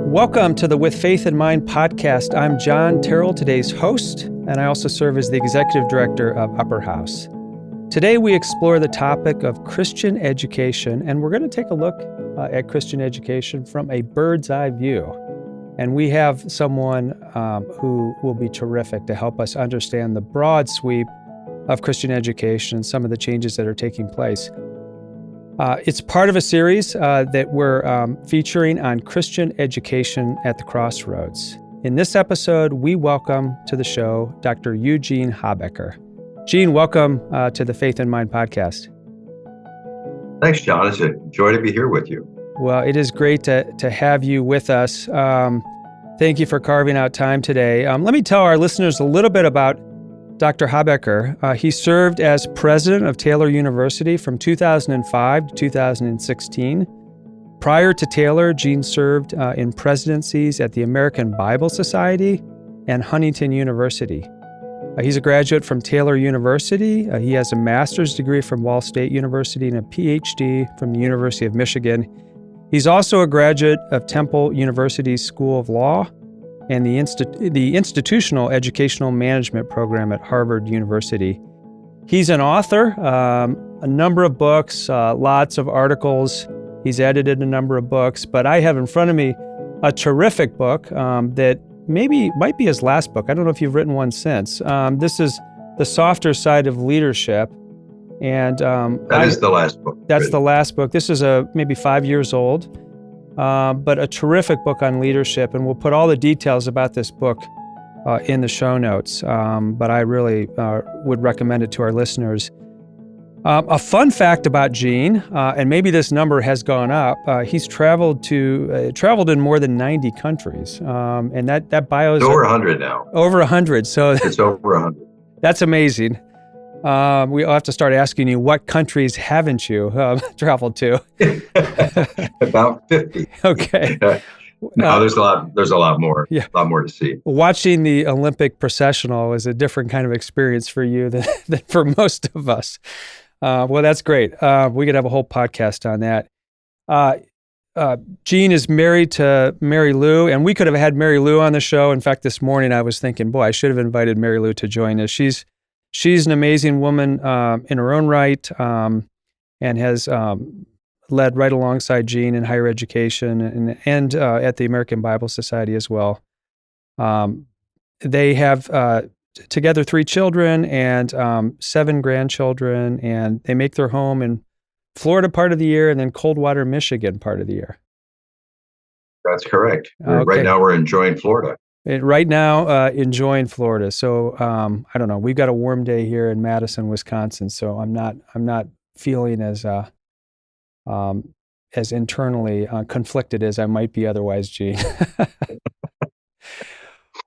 Welcome to the With Faith in Mind podcast. I'm John Terrill, today's host, and I also serve as the executive director of Upper House. Today we explore the topic of Christian education, and we're going to take a look at Christian education from a bird's eye view. And we have someone who will be terrific to help us understand the broad sweep of Christian education and some of the changes that are taking place. It's part of a series that we're featuring on Christian education at the crossroads. In this episode, we welcome to the show Dr. Eugene Habecker. Gene, welcome to the Faith in Mind podcast. Thanks, John. It's a joy to be here with you. Well, it is great to have you with us. Thank you for carving out time today. Let me tell our listeners a little bit about Dr. Habecker. He served as president of Taylor University from 2005 to 2016. Prior to Taylor, Gene served in presidencies at the American Bible Society and Huntington University. He's a graduate from Taylor University. He has a master's degree from Wall State University and a PhD from the University of Michigan. He's also a graduate of Temple University's School of Law and the Institutional Educational Management program at Harvard University. He's an author, a number of books, lots of articles. He's edited a number of books, but I have in front of me a terrific book that might be his last book. I don't know if you've written one since. This is The Softer Side of Leadership. And that is the last book. That's the last book. This is maybe 5 years old. But a terrific book on leadership, and we'll put all the details about this book in the show notes. But I really would recommend it to our listeners. A fun fact about Gene, and maybe this number has gone up. He's traveled in more than 90 countries, and that bio is over 100 now. Over 100. So it's over 100. That's amazing. We'll have to start asking you, what countries haven't you traveled to? About 50. Okay. No, there's a lot more. Yeah. A lot more to see. Watching the Olympic processional is a different kind of experience for you than for most of us. Well, that's great. We could have a whole podcast on that. Gene is married to Mary Lou, and we could have had Mary Lou on the show. In fact, this morning I was thinking, boy, I should have invited Mary Lou to join us. She's an amazing woman in her own right, and has led right alongside Gene in higher education and at the American Bible Society as well. They have together 3 children and 7 grandchildren, and they make their home in Florida part of the year and then Coldwater, Michigan part of the year. That's correct. Okay. Right now we're enjoying Florida. Right now, enjoying Florida. So I don't know. We've got a warm day here in Madison, Wisconsin. So I'm not feeling as internally conflicted as I might be otherwise, Gene.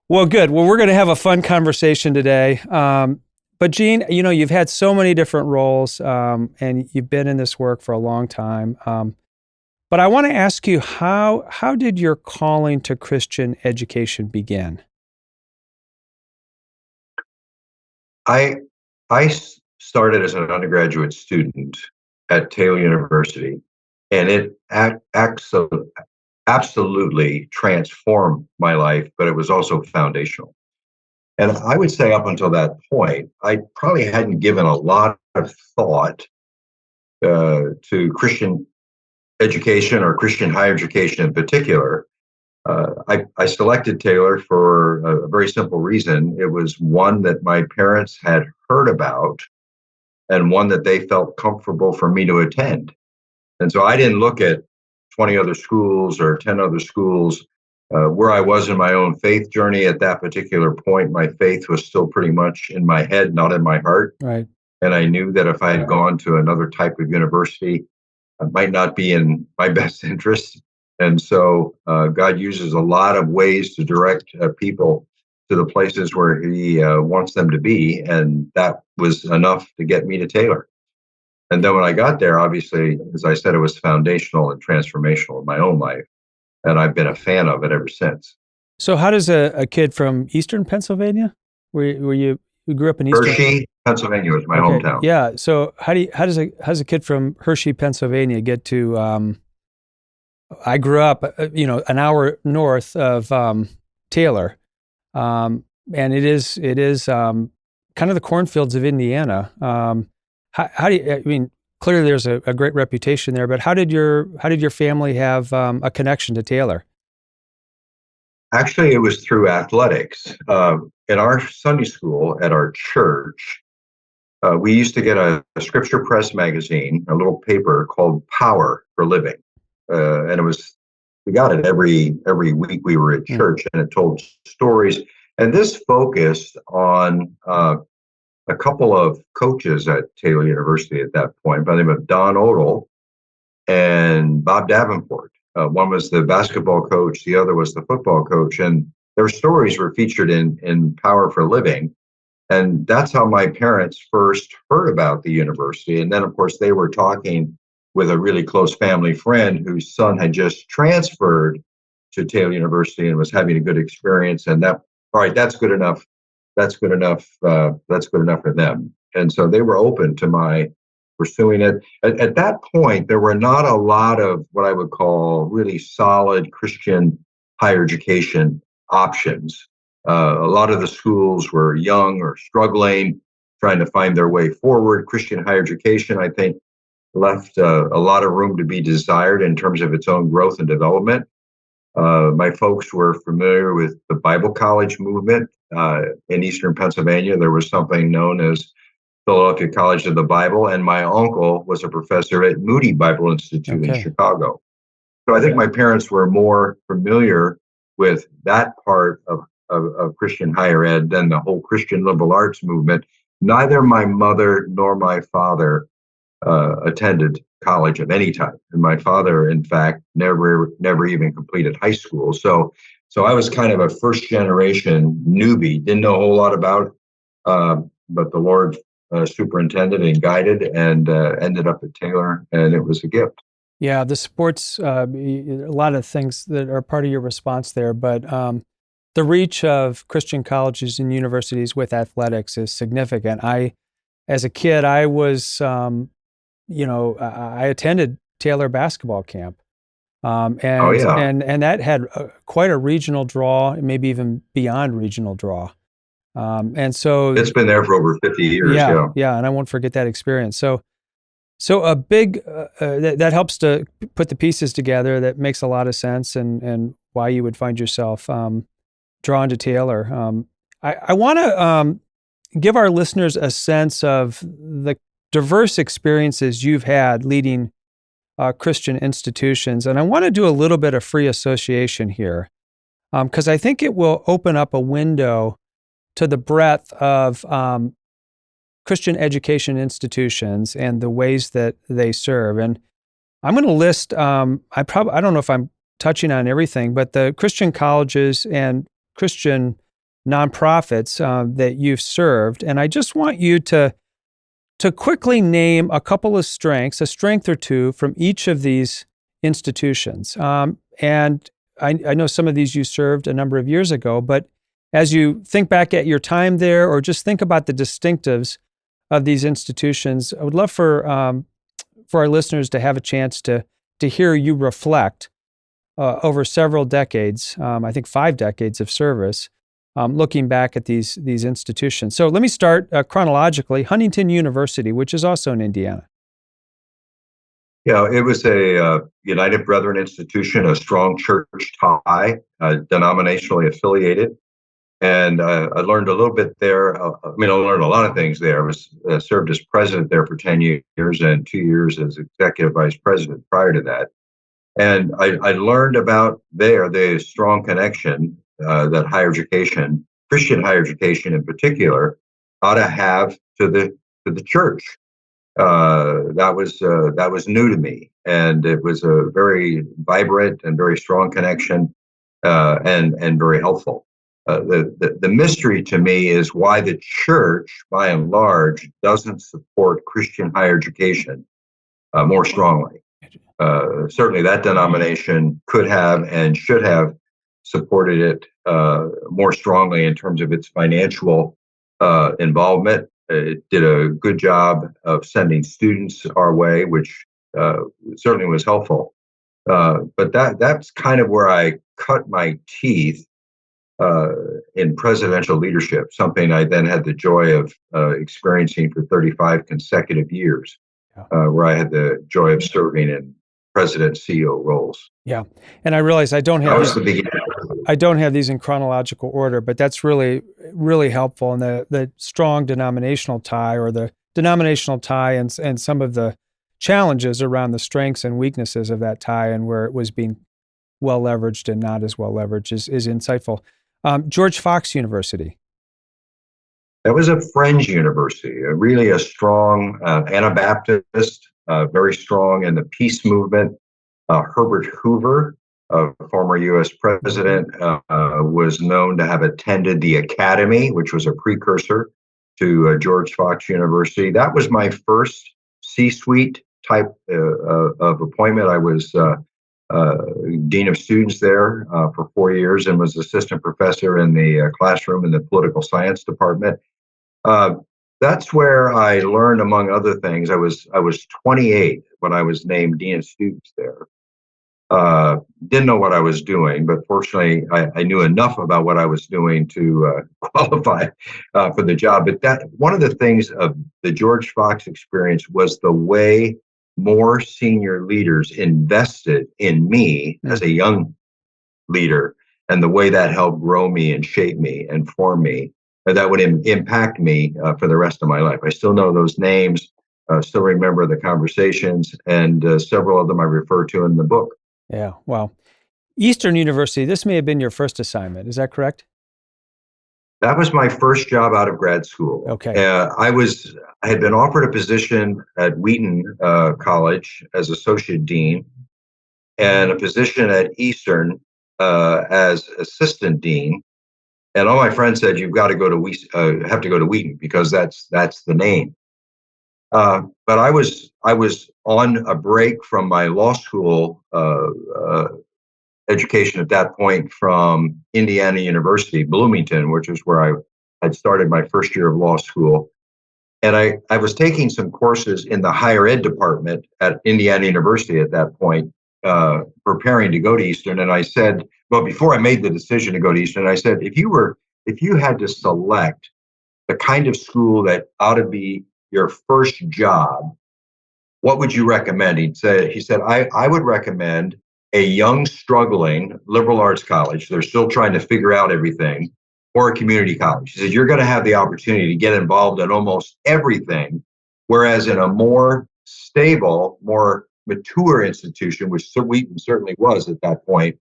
Well, good. Well, we're going to have a fun conversation today. But Gene, you've had so many different roles, and you've been in this work for a long time. But I want to ask you, how did your calling to Christian education begin? I started as an undergraduate student at Taylor University, and it absolutely transformed my life, but it was also foundational. And I would say up until that point, I probably hadn't given a lot of thought to Christian education or Christian higher education in particular. I selected Taylor for a very simple reason. It was one that my parents had heard about and one that they felt comfortable for me to attend. And so I didn't look at 20 other schools or 10 other schools. Where I was in my own faith journey at that particular point, my faith was still pretty much in my head, not in my heart. Right. And I knew that if I had gone to another type of university, it might not be in my best interest. And so God uses a lot of ways to direct people to the places where he wants them to be. And that was enough to get me to Taylor. And then when I got there, obviously, as I said, it was foundational and transformational in my own life. And I've been a fan of it ever since. So how does a kid from Eastern Pennsylvania, where you grew up in Eastern? Pennsylvania was my Okay. hometown. Yeah. So how does a kid from Hershey, Pennsylvania get to, I grew up, an hour north of, Taylor. And it is kind of the cornfields of Indiana. How do you, I mean, clearly there's a great reputation there, but how did your family have a connection to Taylor? Actually, it was through athletics. In our Sunday school at our church, we used to get a Scripture Press magazine, a little paper called Power for Living, and we got it every week we were at church, and it told stories. And this focused on a couple of coaches at Taylor University at that point, by the name of Don Odell and Bob Davenport. One was the basketball coach, the other was the football coach, and their stories were featured in Power for Living. And that's how my parents first heard about the university. And then, of course, they were talking with a really close family friend whose son had just transferred to Taylor University and was having a good experience. And all right, that's good enough. That's good enough. That's good enough for them. And so they were open to my pursuing it. At that point, there were not a lot of what I would call really solid Christian higher education options. A lot of the schools were young or struggling, trying to find their way forward. Christian higher education, I think, left a lot of room to be desired in terms of its own growth and development. My folks were familiar with the Bible college movement in Eastern Pennsylvania. There was something known as Philadelphia College of the Bible, and my uncle was a professor at Moody Bible Institute in Chicago. So I think my parents were more familiar with that part of Christian higher ed than the whole Christian liberal arts movement. Neither my mother nor my father attended college of any type, and my father, in fact, never even completed high school. So I was kind of a first generation newbie, didn't know a whole lot about it, but the Lord superintended and guided, and ended up at Taylor, and it was a gift. Yeah, the sports, a lot of things that are part of your response there, but the reach of Christian colleges and universities with athletics is significant. As a kid, I was, I attended Taylor basketball camp, and that had quite a regional draw, maybe even beyond regional draw. And so it's been there for over 50 years. Yeah, and I won't forget that experience. So a big that helps to put the pieces together. That makes a lot of sense, and why you would find yourself drawn to Taylor. I want to give our listeners a sense of the diverse experiences you've had leading Christian institutions, and I want to do a little bit of free association here, because I think it will open up a window to the breadth of Christian education institutions and the ways that they serve. And I'm going to list, I don't know if I'm touching on everything, but the Christian colleges and Christian nonprofits that you've served. And I just want you to quickly name a couple of strengths, a strength or two from each of these institutions. And I know some of these you served a number of years ago, but as you think back at your time there, or just think about the distinctives of these institutions, I would love for our listeners to have a chance to hear you reflect over several decades, I think 5 decades of service, looking back at these institutions. So let me start chronologically. Huntington University, which is also in Indiana. Yeah, it was a United Brethren institution, a strong church tie, denominationally affiliated. And I learned a little bit there. I learned a lot of things there. I was served as president there for 10 years and 2 years as executive vice president prior to that. And I learned about the strong connection that higher education, Christian higher education in particular, ought to have to the church. That was new to me, and it was a very vibrant and very strong connection, and very helpful. The mystery to me is why the church, by and large, doesn't support Christian higher education more strongly. Certainly, that denomination could have and should have supported it more strongly in terms of its financial involvement. it did a good job of sending students our way, which certainly was helpful. But that's kind of where I cut my teeth in presidential leadership, something I then had the joy of experiencing for 35 consecutive years, Yeah. where I had the joy of serving in president CEO roles. Yeah. And I realize I don't That have was these, the beginning. I don't have these in chronological order, but that's really, really helpful. And the strong denominational tie, or the denominational tie, and some of the challenges around the strengths and weaknesses of that tie, and where it was being well leveraged and not as well leveraged, is insightful. George Fox University. That was a fringe university, really a strong Anabaptist, very strong in the peace movement. Herbert Hoover, a former U.S. president, was known to have attended the Academy, which was a precursor to George Fox University. That was my first C-suite type of appointment. I was dean of students there for 4 years, and was assistant professor in the classroom in the political science department. Uh, that's where I learned, among other things. I was 28 when I was named dean of students there. Didn't know what I was doing, but fortunately, I knew enough about what I was doing to qualify for the job. But that one of the things of the George Fox experience was the way more senior leaders invested in me as a young leader, and the way that helped grow me and shape me and form me, that would impact me for the rest of my life. I still know those names, still remember the conversations, and several of them I refer to in the book. Yeah. Wow. Eastern University, this may have been your first assignment. Is that correct? That was my first job out of grad school. Okay. I had been offered a position at Wheaton College as associate dean, and a position at Eastern as assistant dean. And all my friends said, "You've got to go to have to go to Wheaton, because that's the name." But I was on a break from my law school education at that point, from Indiana University, Bloomington, which is where I had started my first year of law school. And I was taking some courses in the higher ed department at Indiana University at that point, preparing to go to Eastern. And I said, well, before I made the decision to go to Eastern, I said, if you had to select the kind of school that ought to be your first job, what would you recommend? He said, I would recommend a young, struggling liberal arts college. They're still trying to figure out everything, or a community college. He said, you're going to have the opportunity to get involved in almost everything. Whereas in a more stable, more mature institution, which Wheaton certainly was at that point,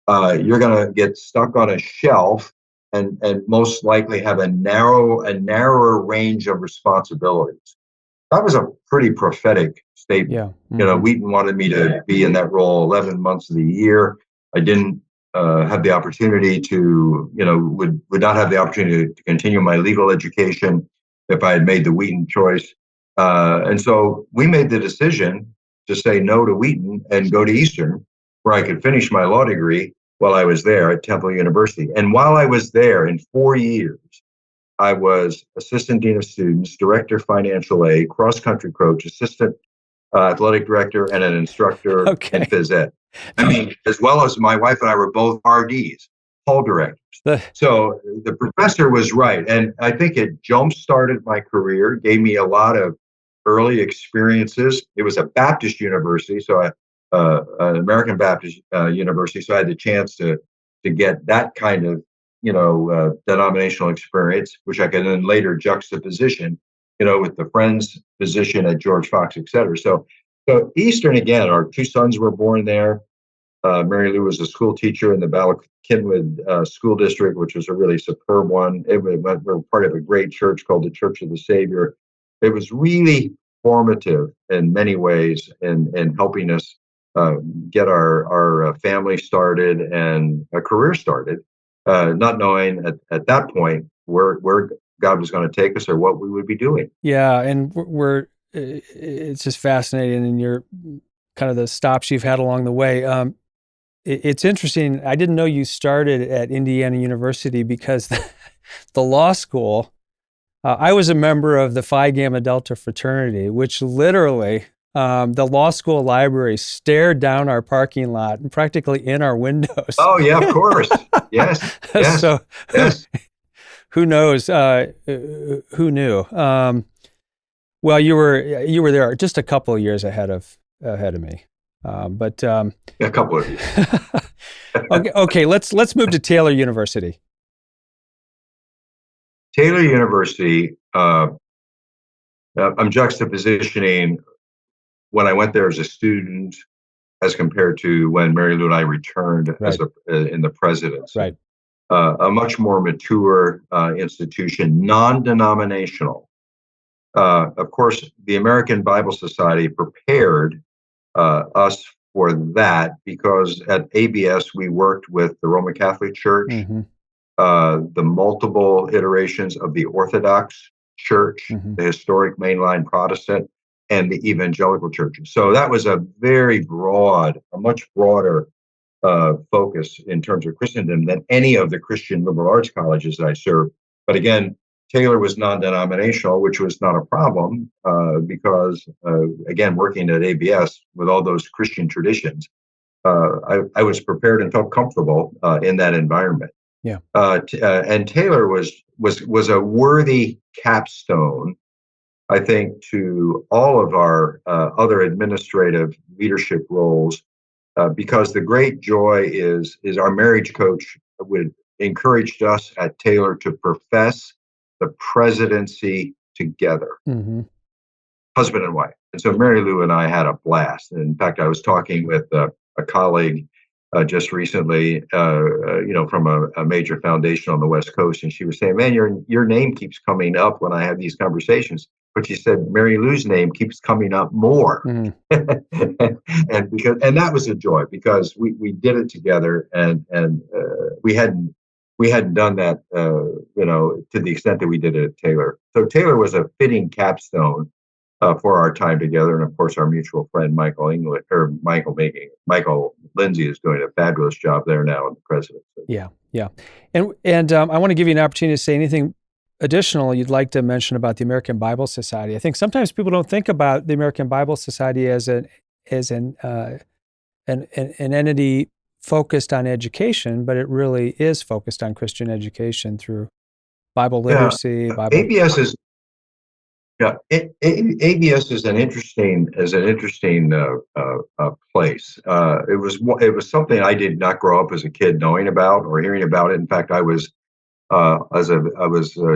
you're going to get stuck on a shelf, and most likely have a narrower range of responsibilities. That was a pretty prophetic statement. Yeah. Mm-hmm. You know, Wheaton wanted me to be in that role 11 months of the year. I didn't have the opportunity to, would not have the opportunity to continue my legal education if I had made the Wheaton choice. And so we made the decision to say no to Wheaton and go to Eastern, where I could finish my law degree while I was there at Temple University. And while I was there, in 4 years, I was assistant dean of students, director financial aid, cross-country coach, assistant athletic director, and an instructor in phys ed. I mean, as well as my wife and I were both RDs, hall directors. So the professor was right. And I think it jump-started my career, gave me a lot of early experiences. It was a Baptist university, so an American Baptist university. So I had the chance to get that kind of denominational experience, which I could then later juxtaposition, with the Friends position at George Fox, et cetera. So Eastern, again, our two sons were born there. Mary Lou was a school teacher in the Ballard-Kinwood School District, which was a really superb one. We're part of a great church called the Church of the Savior. It was really formative in many ways in helping us get our family started and a career started. Not knowing at that point where God was going to take us or what we would be doing. Yeah, and it's just fascinating in your kind of the stops you've had along the way. It's interesting. I didn't know you started at Indiana University, because the law school I was a member of the Phi Gamma Delta fraternity, which literally the law school library stared down our parking lot and practically in our windows. Oh yeah, of course. Yes, yes, So yes. who knows? Who knew? Well, you were there just a couple of years ahead of me, but A couple of you. okay. Let's move to Taylor University. Taylor University. I'm juxtapositioning when I went there as a student as compared to when Mary Lou and I returned Right. in the presidency. Right. A much more mature institution, non-denominational. Of course, the American Bible Society prepared us for that because at ABS we worked with the Roman Catholic Church, Mm-hmm. The multiple iterations of the Orthodox Church, Mm-hmm. the historic mainline Protestant, and the evangelical churches. So that was a very broad, a much broader focus in terms of Christendom than any of the Christian liberal arts colleges that I served. But again, Taylor was non-denominational, which was not a problem because, again, working at ABS with all those Christian traditions, I was prepared and felt comfortable in that environment. Yeah. And Taylor was a worthy capstone, I think, to all of our other administrative leadership roles, because the great joy is our marriage coach would encouraged us at Taylor to profess the presidency together, Mm-hmm. husband and wife. And so Mary Lou and I had a blast. And in fact, I was talking with a colleague just recently, from a major foundation on the West Coast, and she was saying, "Man, your name keeps coming up when I have these conversations." But she said Mary Lou's name keeps coming up more, Mm-hmm. and that was a joy because we did it together, and we hadn't done that, to the extent that we did it at Taylor. So Taylor was a fitting capstone for our time together, and of course, our mutual friend Michael Lindsay is doing a fabulous job there now in the presidency. Yeah. And I want to give you an opportunity to say anything additional you'd like to mention about the American Bible Society. I think sometimes people don't think about the American Bible Society as an entity focused on education, but it really is focused on Christian education through Bible literacy. ABS is ABS is an interesting place. It was something I did not grow up as a kid knowing about or hearing about it. In fact, I was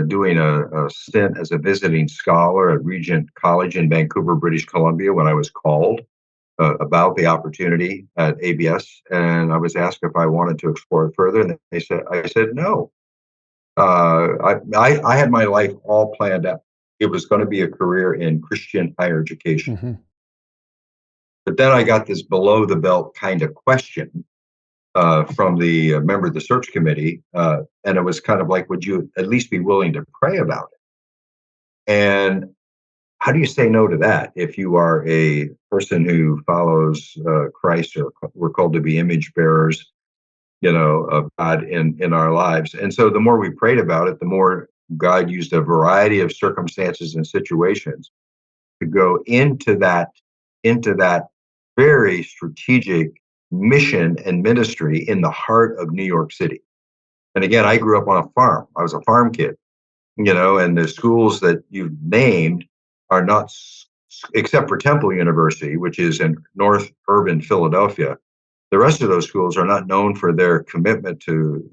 doing a stint as a visiting scholar at Regent College in Vancouver, British Columbia, when I was called about the opportunity at ABS, and I was asked if I wanted to explore it further, and I said no. I had my life all planned out. It was going to be a career in Christian higher education. Mm-hmm. But then I got this below the belt kind of question from the member of the search committee, and it was kind of like, would you at least be willing to pray about it? And how do you say no to that if you are a person who follows Christ, or we're called to be image bearers, of God in our lives? And so the more we prayed about it, the more God used a variety of circumstances and situations to go into that very strategic mission and ministry in the heart of New York City. And again, I grew up on a farm. I was a farm kid, and the schools that you've named are not, except for Temple University, which is in North Urban Philadelphia. The rest of those schools are not known for their commitment to,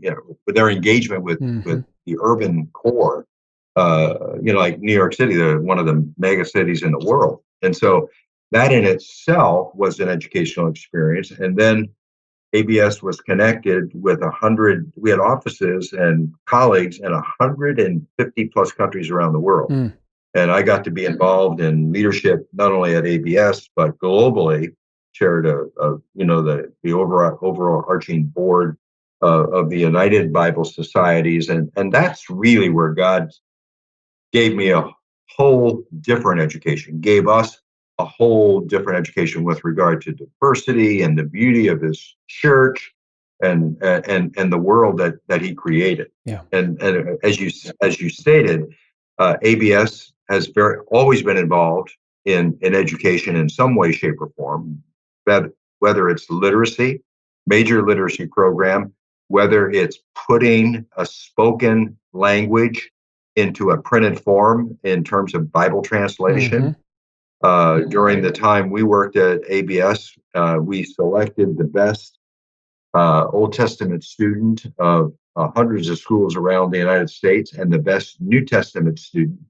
with their engagement with the urban core, like New York City, one of the mega cities in the world. And so that in itself was an educational experience. And then ABS was connected with 100, we had offices and colleagues in 150 plus countries around the world. And I got to be involved in leadership, not only at ABS, but globally, chaired the overarching board of the United Bible Societies. And that's really where God gave me a whole different education, gave us a whole different education with regard to diversity and the beauty of his church and the world that he created. Yeah. And as you stated, ABS has always been involved in education in some way, shape, or form, whether it's literacy, major literacy program, whether it's putting a spoken language into a printed form in terms of Bible translation. During the time we worked at ABS, we selected the best Old Testament student of hundreds of schools around the United States and the best New Testament student,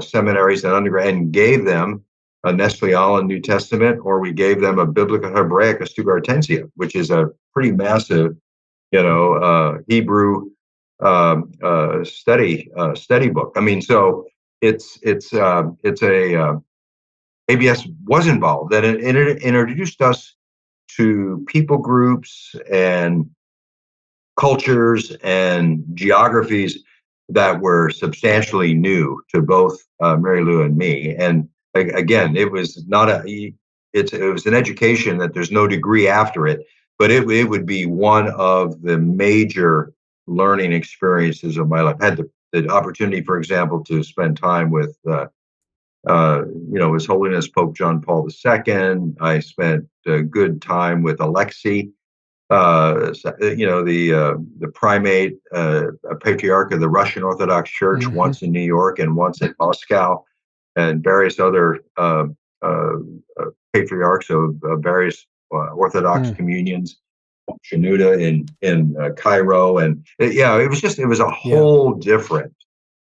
seminaries and undergrad, and gave them a Nestle Aland New Testament, or we gave them a Biblica Hebraica Stugartensia, which is a pretty massive, Hebrew study book. I mean, so it's a ABS was involved, and it introduced us to people groups and cultures and geographies that were substantially new to both Mary Lou and me. And again, it was not it was an education that there's no degree after it, but it would be one of the major learning experiences of my life. I had the opportunity, for example, to spend time with His Holiness Pope John Paul II. I spent a good time with Alexei, the primate, patriarch of the Russian Orthodox Church, once in New York and once in Moscow, and various other patriarchs of various Orthodox communions, Shenouda in Cairo, and it was a whole different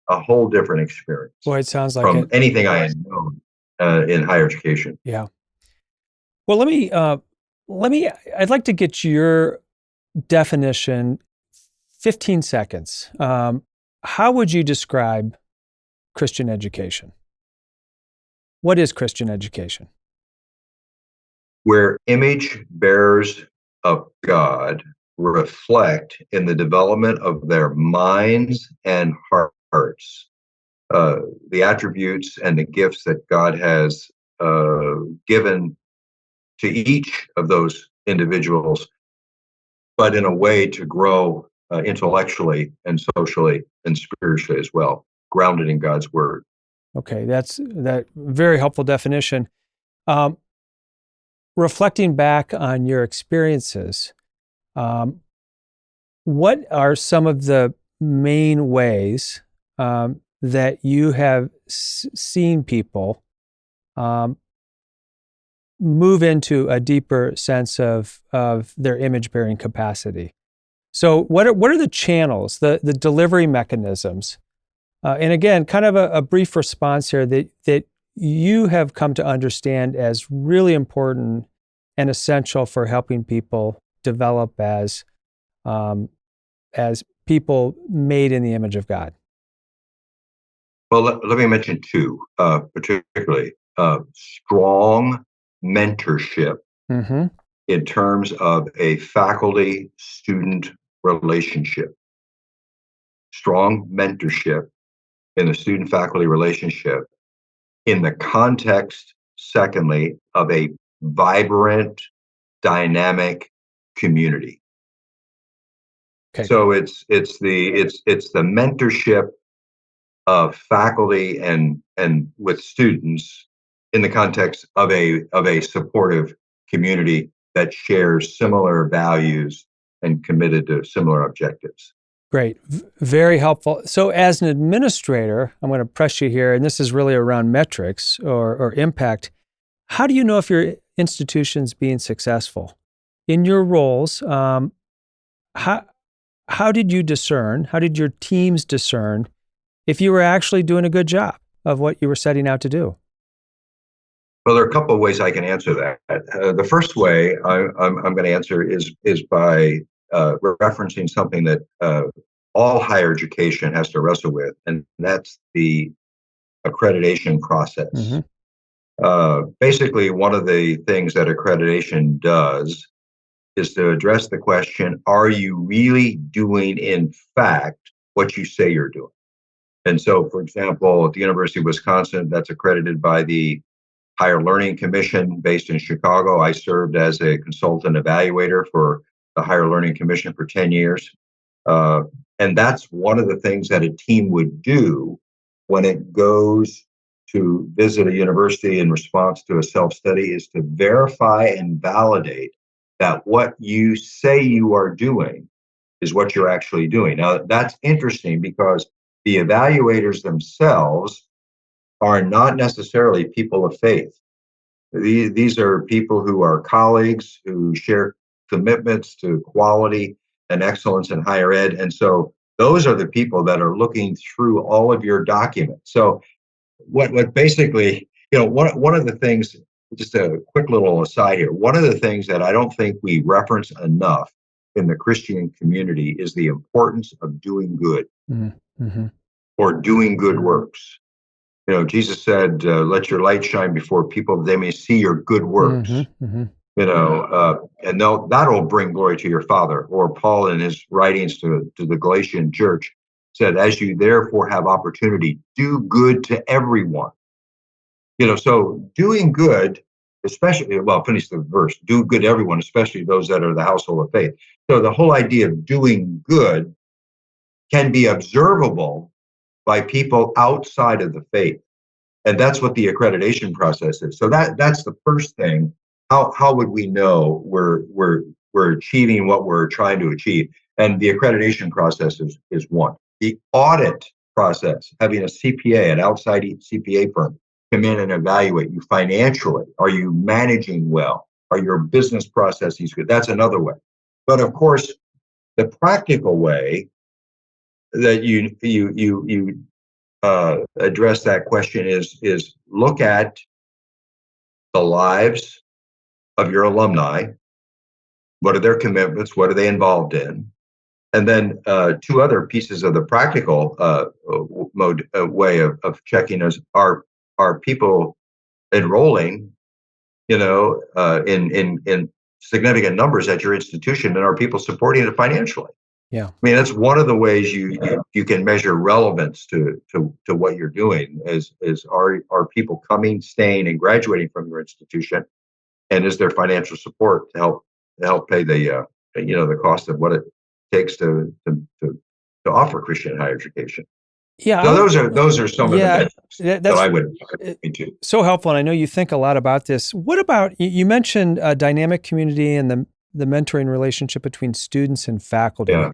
experience. Boy, it sounds like from anything I had known in higher education. Yeah. Well, I'd like to get your definition, 15 seconds. How would you describe Christian education? What is Christian education? Where image bearers of God reflect in the development of their minds and hearts the attributes and the gifts that God has given to each of those individuals, but in a way to grow intellectually and socially and spiritually as well, grounded in God's word. Okay, that's very helpful definition. Reflecting back on your experiences, what are some of the main ways that you have seen people move into a deeper sense of their image-bearing capacity? So what are the channels, the delivery mechanisms? And again, kind of a brief response here that you have come to understand as really important and essential for helping people develop as people made in the image of God. Well, let me mention two, particularly strong mentorship in terms of a faculty-student relationship. Strong mentorship in the student-faculty relationship in the context, secondly, of a vibrant, dynamic community. Okay. So it's the mentorship of faculty and with students in the context of a supportive community that shares similar values and committed to similar objectives. Great. Very helpful. So as an administrator, I'm going to press you here, and this is really around metrics or impact. How do you know if your institution's being successful? In your roles, how did you discern, how did your teams discern if you were actually doing a good job of what you were setting out to do? Well, there are a couple of ways I can answer that. The first way I'm going to answer is by referencing something that all higher education has to wrestle with, and that's the accreditation process. Basically, one of the things that accreditation does is to address the question, are you really doing, in fact, what you say you're doing? And so, for example, at the University of Wisconsin, that's accredited by the Higher Learning Commission based in Chicago. I served as a consultant evaluator for the Higher Learning Commission for 10 years. And that's one of the things that a team would do when it goes to visit a university in response to a self-study is to verify and validate that what you say you are doing is what you're actually doing. Now, that's interesting because the evaluators themselves are not necessarily people of faith. These are people who are colleagues who share commitments to quality and excellence in higher ed. And so those are the people that are looking through all of your documents. So what basically, one of the things, just a quick little aside here, one of the things that I don't think we reference enough in the Christian community is the importance of doing good or doing good works. Jesus said, let your light shine before people, they may see your good works. And that'll bring glory to your Father. Or Paul in his writings to the Galatian church said, as you therefore have opportunity, do good to everyone. So doing good, especially, finish the verse, do good to everyone, especially those that are the household of faith. So the whole idea of doing good can be observable by people outside of the faith. And that's what the accreditation process is. So that's the first thing. How would we know we're achieving what we're trying to achieve? And the accreditation process is one. The audit process, having a CPA, an outside CPA firm, come in and evaluate you financially. Are you managing well? Are your business processes good? That's another way. But of course, the practical way that you address that question is look at the lives of your alumni. What are their commitments? What are they involved in? And then two other pieces of the practical way of checking is are people enrolling, in significant numbers at your institution, and are people supporting it financially? Yeah. I mean, that's one of the ways you can measure relevance to what you're doing is are people coming, staying, and graduating from your institution, and is there financial support to help pay the cost of what it takes to offer Christian higher education. Yeah. So those are some of the metrics that I would into. So helpful, and I know you think a lot about this. What about you mentioned dynamic community and the mentoring relationship between students and faculty? Yeah.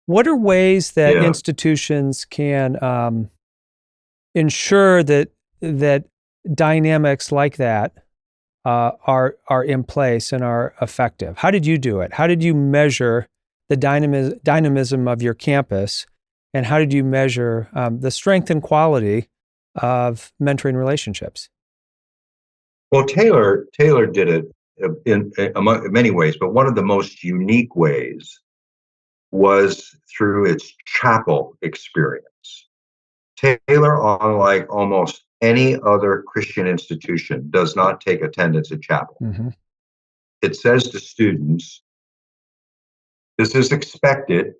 What are ways that institutions can ensure that dynamics like that are in place and are effective? How did you do it? How did you measure the dynamism of your campus, and how did you measure the strength and quality of mentoring relationships? Well, Taylor did it in many ways, but one of the most unique ways was through its chapel experience. Taylor, unlike almost any other Christian institution, does not take attendance at chapel. It says to students, this is expected,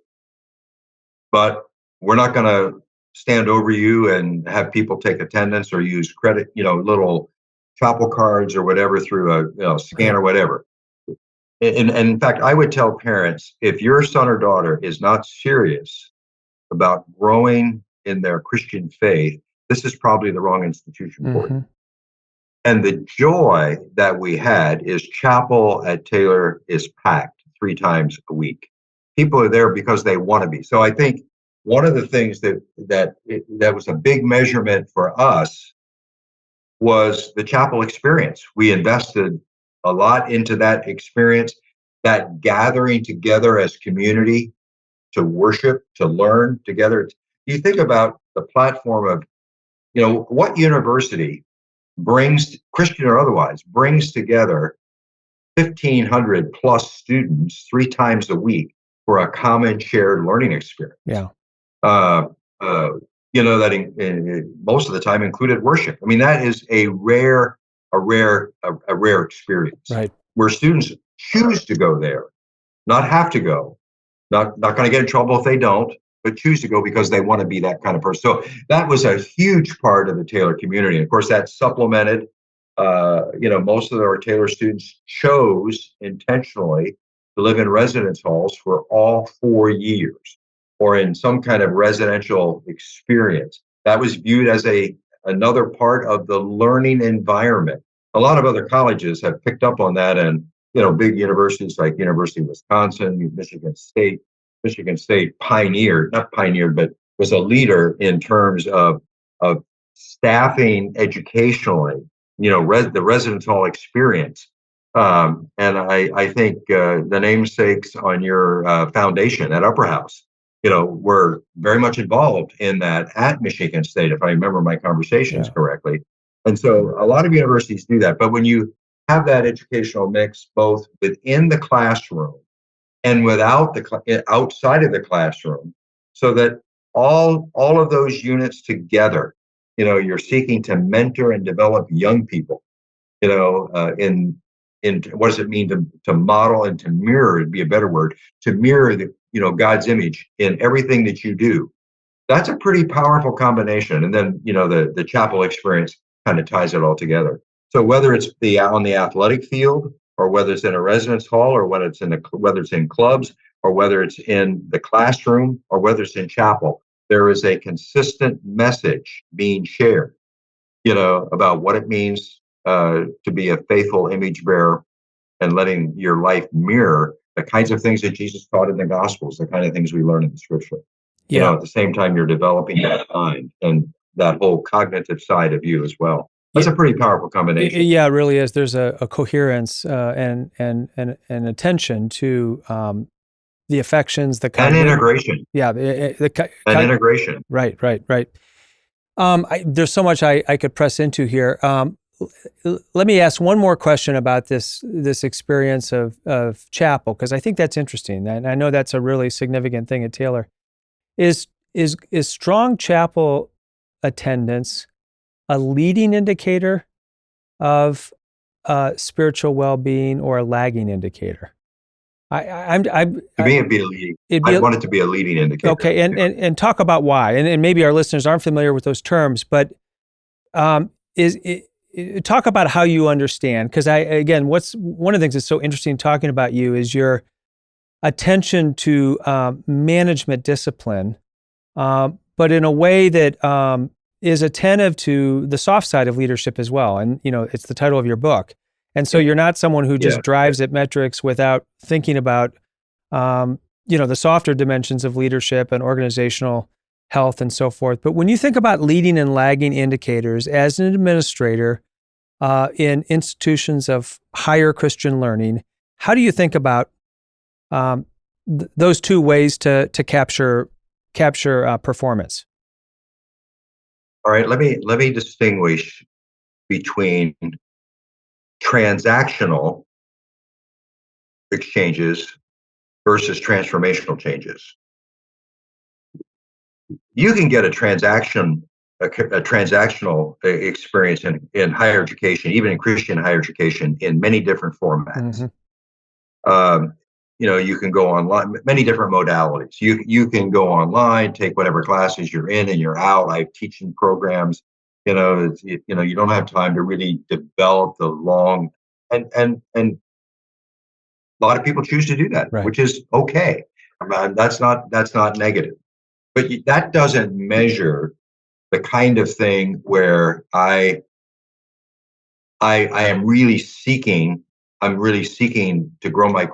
but we're not going to stand over you and have people take attendance or use credit, little chapel cards or whatever through a scan or whatever. And in fact, I would tell parents, if your son or daughter is not serious about growing in their Christian faith, this is probably the wrong institution for you. And the joy that we had is chapel at Taylor is packed 3 times a week. People are there because they want to be. So I think one of the things that was a big measurement for us was the chapel experience. We invested a lot into that experience, that gathering together as community to worship, to learn together. You think about the platform of, what university brings, Christian or otherwise, brings together 1,500 plus students 3 times a week for a common shared learning experience. Yeah. That most of the time included worship. I mean, that is a rare experience. Right. Where students choose to go there, not have to go, not going to get in trouble if they don't, but choose to go because they want to be that kind of person. So that was a huge part of the Taylor community. And of course, that's supplemented. Most of our Taylor students chose intentionally to live in residence halls for all 4 years or in some kind of residential experience. That was viewed as another part of the learning environment. A lot of other colleges have picked up on that, and big universities like University of Wisconsin, Michigan State. Michigan State not pioneered, but was a leader in terms of staffing educationally. The residence hall experience. And I think the namesakes on your foundation at Upper House, were very much involved in that at Michigan State, if I remember my conversations correctly. And so a lot of universities do that. But when you have that educational mix, both within the classroom and outside of the classroom, so that all of those units together, you're seeking to mentor and develop young people, in what does it mean to model and to mirror, it'd be a better word, to mirror God's image in everything that you do. That's a pretty powerful combination. And then, the chapel experience kind of ties it all together. So whether it's on the athletic field, or whether it's in a residence hall, or whether it's in clubs, or whether it's in the classroom, or whether it's in chapel, there is a consistent message being shared, about what it means to be a faithful image bearer and letting your life mirror the kinds of things that Jesus taught in the Gospels, the kind of things we learn in the Scripture. At the same time, you're developing that mind and that whole cognitive side of you as well. That's a pretty powerful combination. Yeah, it really is. There's a coherence and attention to the affections, and integration. Yeah, and integration. Right. There's so much I could press into here. Let me ask one more question about this experience of chapel, because I think that's interesting, and I know that's a really significant thing at Taylor. Is strong chapel attendance a leading indicator of spiritual well-being, or a lagging indicator? To me, it'd be a leading. I want it to be a leading indicator. Okay, and talk about why, and maybe our listeners aren't familiar with those terms, but talk about how you understand, because what's one of the things that's so interesting talking about you is your attention to management discipline, but in a way that is attentive to the soft side of leadership as well. And it's the title of your book. And so you're not someone who just drives at metrics without thinking about the softer dimensions of leadership and organizational health and so forth. But when you think about leading and lagging indicators as an administrator in institutions of higher Christian learning, how do you think about those two ways to capture performance? All right, let me distinguish between transactional exchanges versus transformational changes. You can get a transactional experience in higher education, even in Christian higher education, in many different formats. Mm-hmm. You can go online, many different modalities. You can go online, take whatever classes you're in, and you're out. I have teaching programs. You don't have time to really develop the long, and a lot of people choose to do that, right, which is okay. That's not negative, but that doesn't measure the kind of thing where I am really seeking. I'm really seeking to grow my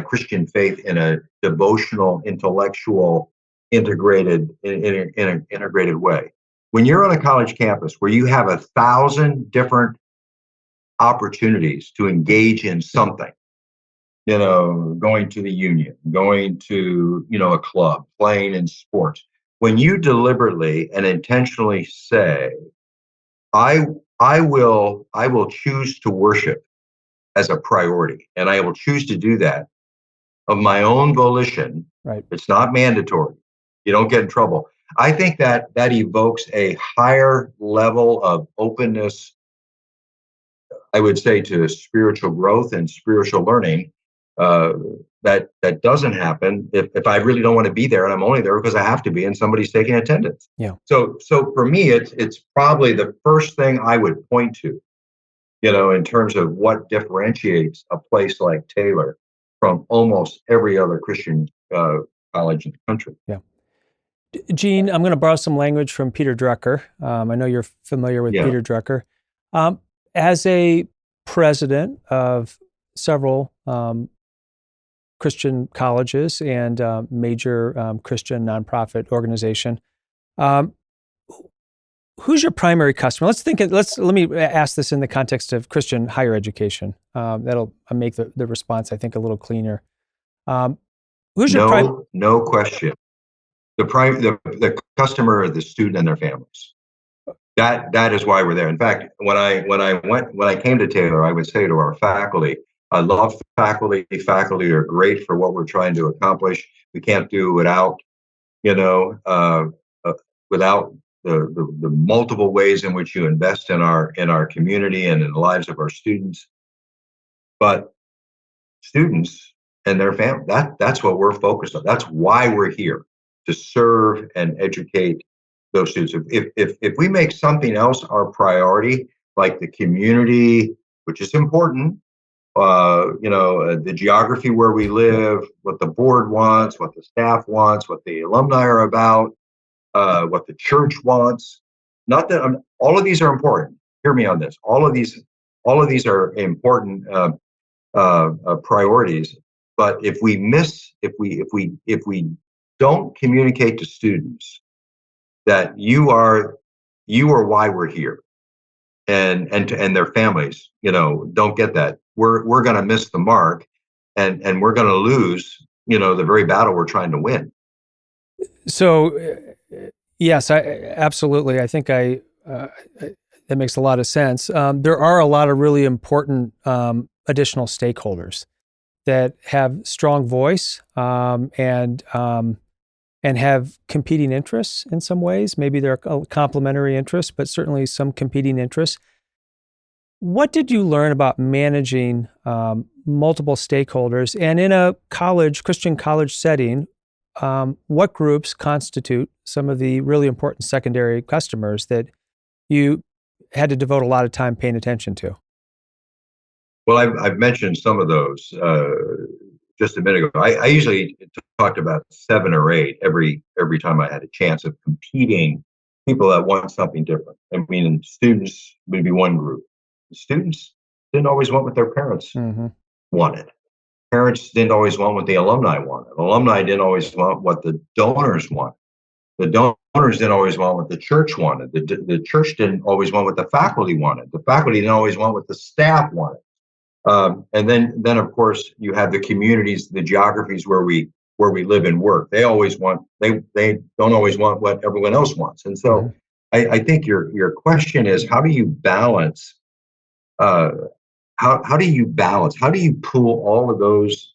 Christian faith in a devotional, intellectual, integrated way. When you're on a college campus where you have 1,000 different opportunities to engage in something, going to the union, going to a club, playing in sports, when you deliberately and intentionally say, I will choose to worship as a priority, and I will choose to do that of my own volition. Right. It's not mandatory. You don't get in trouble. I think that evokes a higher level of openness, I would say, to spiritual growth and spiritual learning. That doesn't happen if I really don't want to be there, and I'm only there because I have to be, and somebody's taking attendance. Yeah. So for me, it's probably the first thing I would point to, in terms of what differentiates a place like Taylor from almost every other Christian college in the country. Yeah. Gene, I'm going to borrow some language from Peter Drucker. I know you're familiar with Yeah. Peter Drucker. As a president of several Christian colleges and major Christian nonprofit organization, um, who's your primary customer? Let me ask this in the context of Christian higher education. That'll make the response, I think, a little cleaner. Um, who's your prime? No question. The customer are the student and their families. That is why we're there. In fact, when I came to Taylor, I would say to our faculty, I love faculty. Faculty are great for what we're trying to accomplish. We can't do without, you know, without the multiple ways in which you invest in our community and in the lives of our students. But students and their family, that's what we're focused on. That's why we're here, to serve and educate those students. If we make something else our priority, like the community, which is important, the geography where we live, what the board wants, what the staff wants, what the alumni are about, what the church wants. Not that all of these are important. Hear me on this. All of these are important priorities. But if we don't communicate to students that you are why we're here, and their families, don't get that, we're going to miss the mark, and we're going to lose, the very battle we're trying to win. So, yes, absolutely. I think that makes a lot of sense. There are a lot of really important additional stakeholders that have strong voice and have competing interests in some ways. Maybe they're complementary interests, but certainly some competing interests. What did you learn about managing multiple stakeholders? And in a Christian college setting, what groups constitute some of the really important secondary customers that you had to devote a lot of time paying attention to? Well, I've mentioned some of those just a minute ago. I usually talked about 7 or 8 every time I had a chance of competing people that want something different. I mean, students would be one group. Students didn't always want what their parents wanted. Parents didn't always want what the alumni wanted. Alumni didn't always want what the donors wanted. The donors didn't always want what the church wanted. The church didn't always want what the faculty wanted. The faculty didn't always want what the staff wanted. And then of course you have the communities, the geographies where we live and work. They don't always want what everyone else wants. And so I think your question is, how do you balance? How do you pull all of those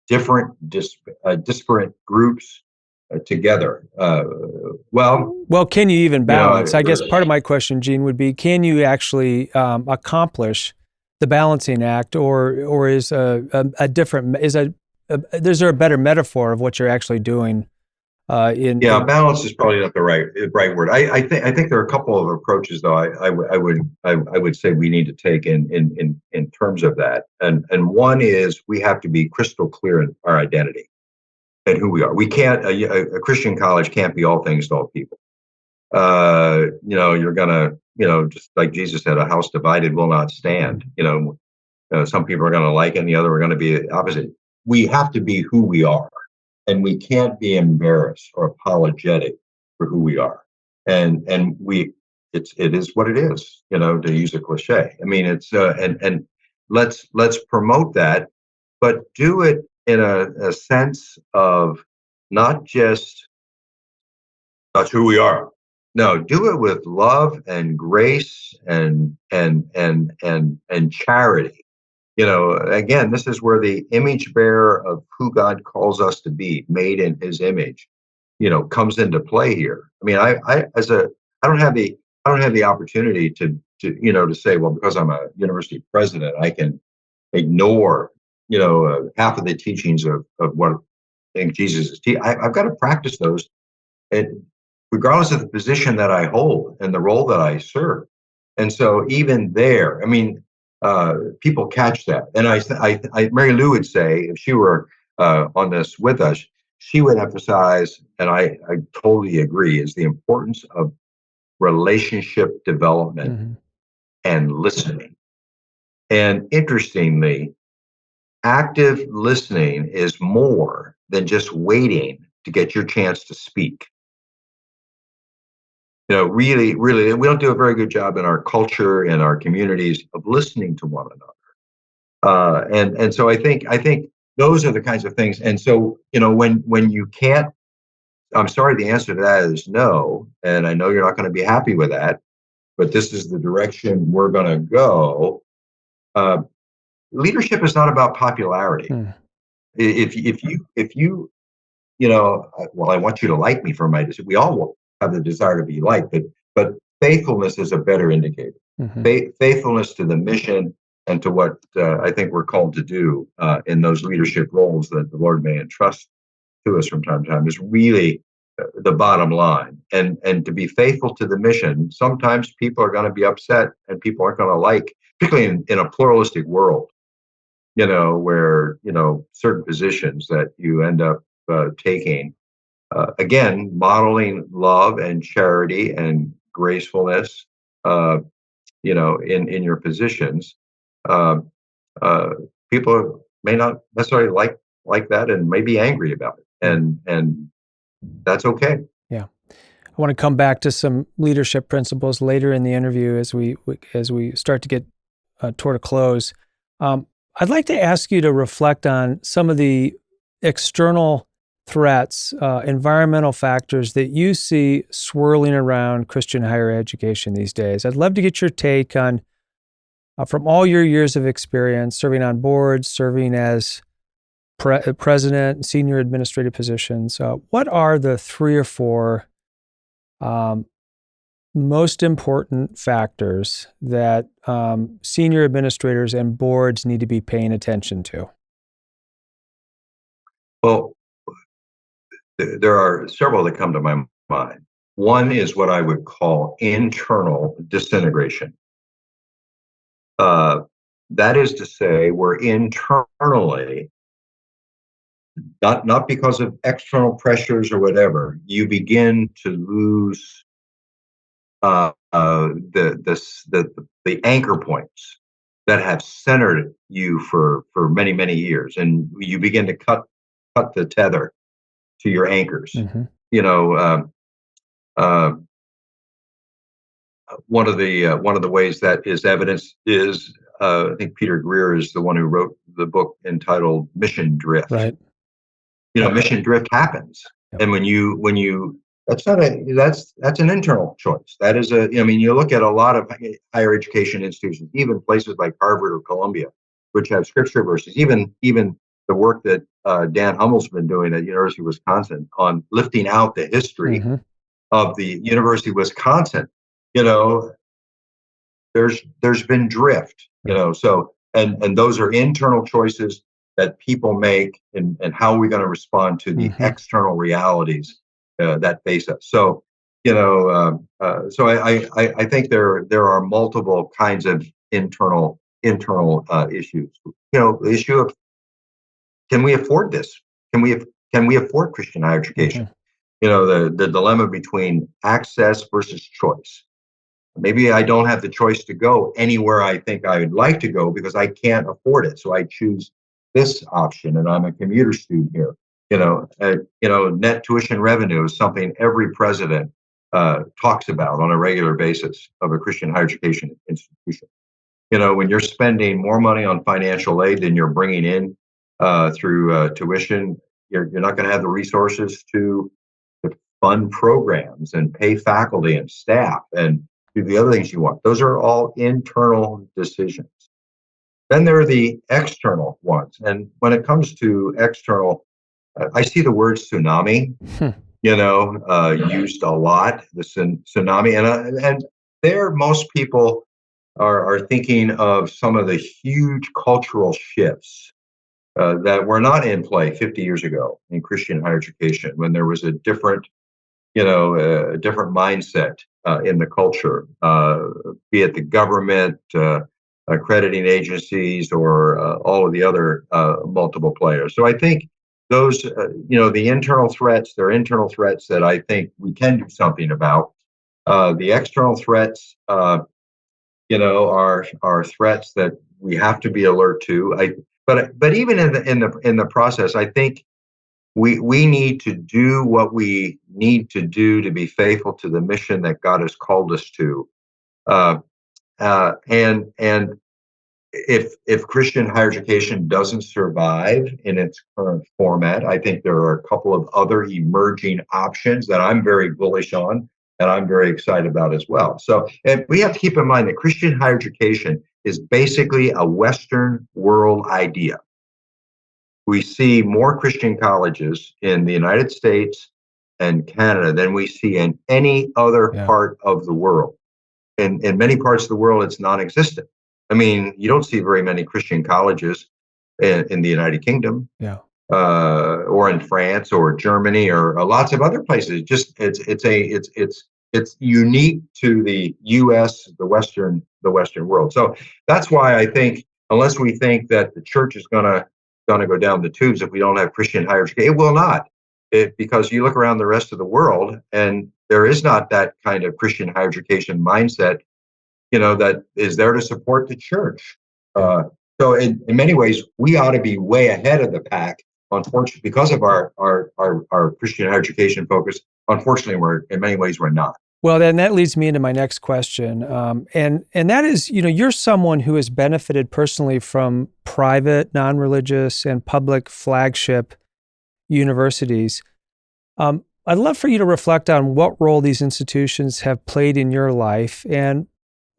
different disparate groups together? Well, can you even balance? I guess part of my question, Gene, would be: can you actually accomplish the balancing act, or is is there a better metaphor of what you're actually doing? Balance is probably not the right word. I think there are a couple of approaches, though. I would say we need to take in terms of that, and one is we have to be crystal clear in our identity and who we are. We can't a Christian college can't be all things to all people. You're gonna, just like Jesus said, a house divided will not stand. Some people are going to like it, and the other are going to be opposite. We have to be who we are. And we can't be embarrassed or apologetic for who we are. And it is what it is, to use a cliche. I mean, it's and let's promote that, but do it in a sense of not just that's who we are. No, do it with love and grace and charity. Again, this is where the image bearer of who God calls us to be, made in His image, comes into play here. I mean, I don't have the opportunity to say, well, because I'm a university president, I can ignore, half of the teachings of what I think Jesus is teaching. I've got to practice those, and regardless of the position that I hold and the role that I serve. And so even there, I mean, people catch that. And Mary Lou would say, if she were on this with us, she would emphasize, and I totally agree, is the importance of relationship development Mm-hmm. and listening. And interestingly, active listening is more than just waiting to get your chance to speak. Really, really, we don't do a very good job in our culture and our communities of listening to one another. And so I think those are the kinds of things. And so when you can't, I'm sorry, the answer to that is no. And I know you're not going to be happy with that, but this is the direction we're going to go. Uh, Leadership is not about popularity. Mm. Well, I want you to like me for my decision. We all have the desire to be liked, but faithfulness is a better indicator. Mm-hmm. Faithfulness to the mission and to what I think we're called to do in those leadership roles that the Lord may entrust to us from time to time is really the bottom line. And to be faithful to the mission, sometimes people are going to be upset and people aren't going to like, particularly in a pluralistic world, where, certain positions that you end up taking, again, modeling love and charity and gracefulness, in your positions. Uh, uh, People may not necessarily like that and may be angry about it, and that's okay. Yeah. I want to come back to some leadership principles later in the interview as we start to get toward a close. I'd like to ask you to reflect on some of the external threats, environmental factors that you see swirling around Christian higher education these days. I'd love to get your take on, from all your years of experience serving on boards, serving as president, senior administrative positions, what are the 3 or 4 most important factors that senior administrators and boards need to be paying attention to? Well, there are several that come to my mind. One is what I would call internal disintegration. That is to say, we're internally, not because of external pressures or whatever, you begin to lose the anchor points that have centered you for many, many years, and you begin to cut the tether to your anchors. Mm-hmm. You know, uh, one of the ways that is evidence is, I think Peter Greer is the one who wrote the book entitled Mission Drift. Right. Mission drift happens. Yep. And when you that's an internal choice. That is you look at a lot of higher education institutions, even places like Harvard or Columbia, which have scripture verses, even the work that Dan Hummel's been doing at University of Wisconsin on lifting out the history Mm-hmm. of the University of Wisconsin. There's been drift, so and those are internal choices that people make, and how are we going to respond to the Mm-hmm. external realities that face us. So so I think there are multiple kinds of internal issues. The issue of, can we afford this? Can we afford Christian higher education? Mm-hmm. The dilemma between access versus choice. Maybe I don't have the choice to go anywhere I think I would like to go because I can't afford it. So I choose this option, and I'm a commuter student here. Net tuition revenue is something every president talks about on a regular basis of a Christian higher education institution. When you're spending more money on financial aid than you're bringing in through tuition, you're not going to have the resources to fund programs and pay faculty and staff and do the other things you want. Those are all internal decisions. Then there are the external ones. And when it comes to external, I see the word tsunami, used a lot, the tsunami. And there, most people are thinking of some of the huge cultural shifts that were not in play 50 years ago in Christian higher education, when there was a different mindset in the culture, be it the government, accrediting agencies, or all of the other multiple players. So I think the internal threats, they're internal threats that I think we can do something about. The external threats, are threats that we have to be alert to. But even in the process, I think we need to do what we need to do to be faithful to the mission that God has called us to. Uh, and if Christian higher education doesn't survive in its current format, I think there are a couple of other emerging options that I'm very bullish on and I'm very excited about as well. So, and we have to keep in mind that Christian higher education is basically a Western world idea. We see more Christian colleges in the United States and Canada than we see in any other part of the world. In many parts of the world, it's non-existent. I mean, you don't see very many Christian colleges in the United Kingdom, or in France, or Germany, or lots of other places. Just it's unique to the U.S., the Western world. So that's why I think, unless we think that the church is gonna go down the tubes if we don't have Christian higher education, it will not. Because you look around the rest of the world, and there is not that kind of Christian higher education mindset, that is there to support the church. So in many ways, we ought to be way ahead of the pack. Unfortunately, because of our Christian higher education focus, unfortunately, in many ways we're not. Well, then that leads me into my next question, and that is, you're someone who has benefited personally from private, non-religious, and public flagship universities. I'd love for you to reflect on what role these institutions have played in your life, and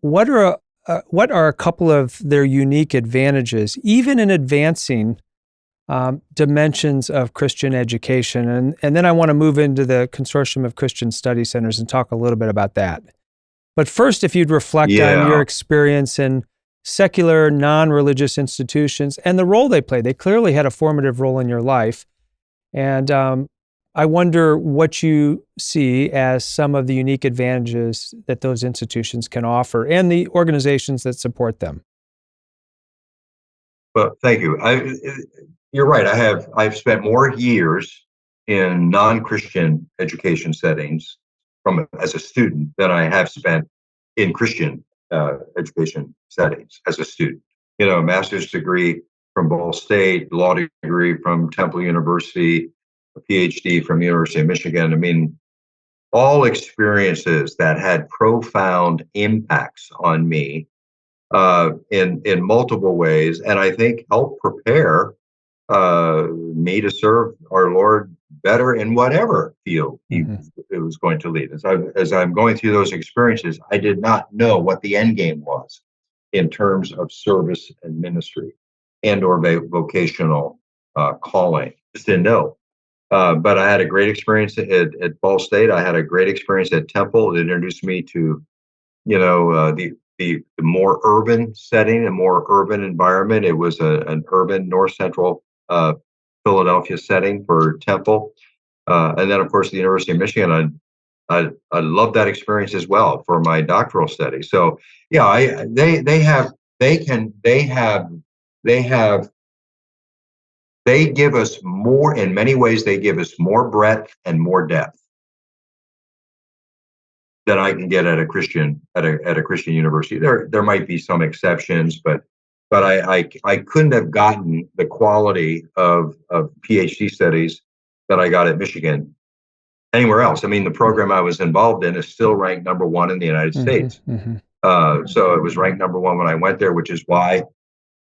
what are a couple of their unique advantages, even in advancing dimensions of Christian education. And then I want to move into the Consortium of Christian Study Centers and talk a little bit about that. But first, if you'd reflect on your experience in secular, non-religious institutions and the role they played. They clearly had a formative role in your life. And I wonder what you see as some of the unique advantages that those institutions can offer and the organizations that support them. Well, thank you. You're right. I've spent more years in non-Christian education settings as a student than I have spent in Christian education settings as a student. A master's degree from Ball State, law degree from Temple University, a PhD from the University of Michigan. I mean, all experiences that had profound impacts on me in multiple ways, and I think helped prepare me to serve our Lord better in whatever field it was going to lead. As I'm going through those experiences, I did not know what the end game was in terms of service and ministry and or vocational calling. Just didn't know. But I had a great experience at Ball State. I had a great experience at Temple. It introduced me to, the more urban setting, a more urban environment. It was an urban north central Philadelphia setting for Temple, and then of course the University of Michigan. I love that experience as well for my doctoral study. So yeah, they give us more, in many ways, they give us more breadth and more depth than I can get at a Christian university. There might be some exceptions, but I couldn't have gotten the quality of PhD studies that I got at Michigan anywhere else. I mean, the program I was involved in is still ranked number one in the United States. So it was ranked number one when I went there, which is why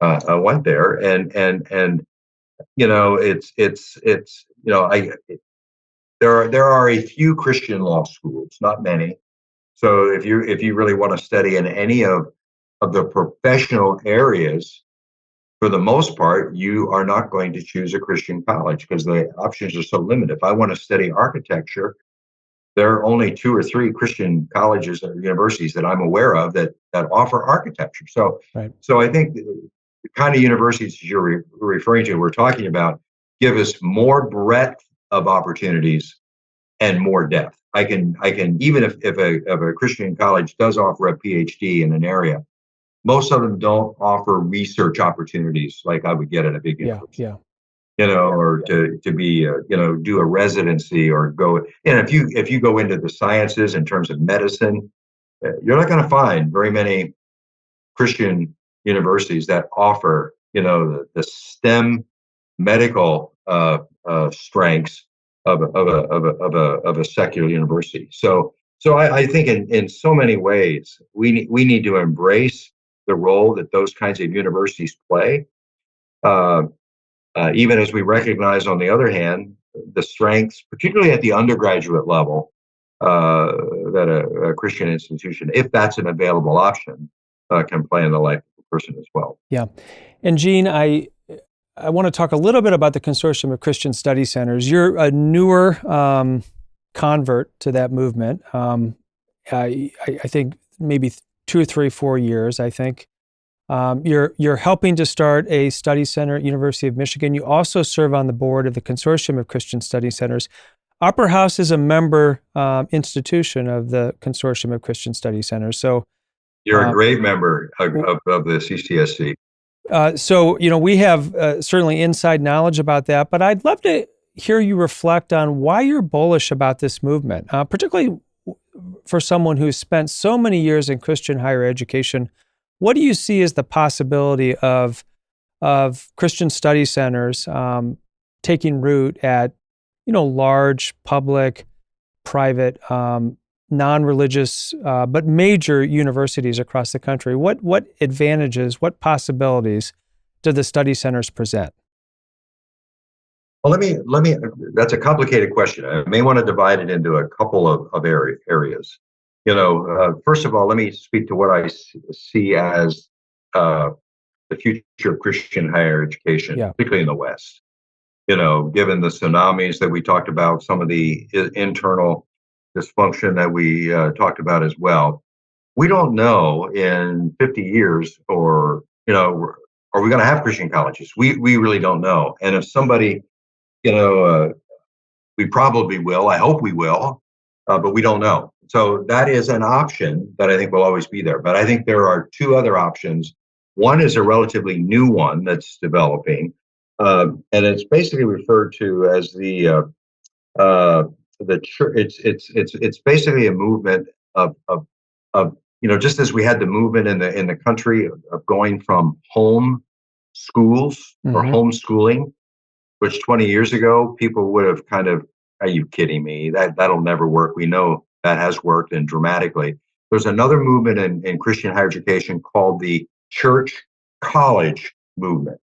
I went there. And there are a few Christian law schools, not many. So if you really want to study in any of the professional areas, for the most part, you are not going to choose a Christian college because the options are so limited. If I want to study architecture, there are only 2 or 3 Christian colleges or universities that I'm aware of that offer architecture. So I think the kind of universities you're referring to, we're talking about, give us more breadth of opportunities and more depth. I can even if a Christian college does offer a PhD in an area, most of them don't offer research opportunities like I would get at a big university. or to be, do a residency or go. And if you go into the sciences in terms of medicine, you're not going to find very many Christian universities that offer, the STEM medical strengths of a secular university. So I think in so many ways we need to embrace the role that those kinds of universities play. Uh, Even as we recognize, on the other hand, the strengths, particularly at the undergraduate level, that a Christian institution, if that's an available option, can play in the life of a person as well. Yeah. And Gene, I want to talk a little bit about the Consortium of Christian Study Centers. You're a newer convert to that movement. I think maybe 2 or 3, 4 years, I think. You're helping to start a study center at University of Michigan. You also serve on the board of the Consortium of Christian Study Centers. Upper House is a member institution of the Consortium of Christian Study Centers. So you're a great member of the CCSC. So, we have certainly inside knowledge about that, but I'd love to hear you reflect on why you're bullish about this movement, particularly for someone who's spent so many years in Christian higher education. What do you see as the possibility of Christian study centers taking root at, large, public, private, non-religious, but major universities across the country? What advantages, what possibilities do the study centers present? Well, let me. That's a complicated question. I may want to divide it into a couple of areas. First of all, let me speak to what I see as the future of Christian higher education, Yeah. particularly in the West. Given the tsunamis that we talked about, some of the internal dysfunction that we talked about as well. We don't know in 50 years, or, are we going to have Christian colleges? We really don't know. And if somebody, we probably will, I hope we will, but we don't know. So that is an option that I think will always be there. But I think there are two other options. One is a relatively new one that's developing, and it's basically referred to as the church. It's basically a movement of just as we had the movement in the country of going from home schools or homeschooling, which 20 years ago people would have kind of, are you kidding me? That'll never work. We know that has worked, and dramatically. There's another movement in Christian higher education called the church college movement.